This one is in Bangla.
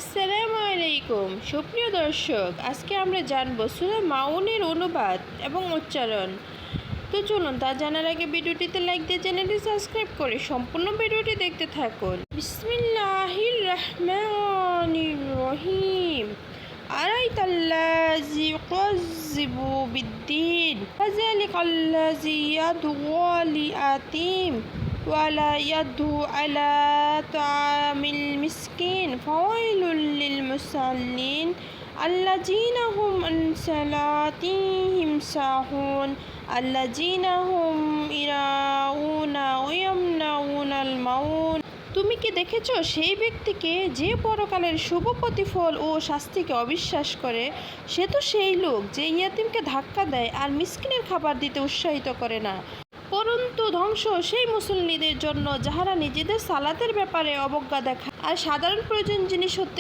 আসসালামু আলাইকুম সুপ্রিয় দর্শক, আজকে আমরা জানবো সূরা মাউনের অনুবাদ এবং উচ্চারণ। তো চলুন তা জানার আগে ভিডিওটিতে লাইক দিয়ে চ্যানেলটি সাবস্ক্রাইব করে সম্পূর্ণ ভিডিওটি দেখতে থাকুন। বিসমিল্লাহির রহমানির রহিম। আরাইতাল্লাযী ইউকাযযিবু বিদ্দীন ফাযালিকাল্লাযী ইয়াদউল ইয়াতীম ওয়ালা ইয়াদউ আলা তাআমিল মিসকিন ফাওয়াইলুল লিল মুসাল্লিন আল্লাযীনা হুম আন সালাতিহিম সাহুন আল্লাযীনা হুম ইরাউনা ওয়া ইয়ামনাউনাল মাউন। তুমি কি দেখেছো সেই ব্যক্তিকে যে পরকালের শুভ প্রতিফল ও শাস্তিকে অবিশ্বাস করে? সে তো সেই লোক যে ইয়াতীমকে ধাক্কা দেয় আর মিসকিনের খাবার দিতে উৎসাহিত করে না। পরন্তু ধ্বংস সেই মুসল্লিদের জন্য যাহারা নিজেদের সালাতের ব্যাপারে অবজ্ঞা দেখায় আর সাধারণ প্রয়োজন জিনিস হতে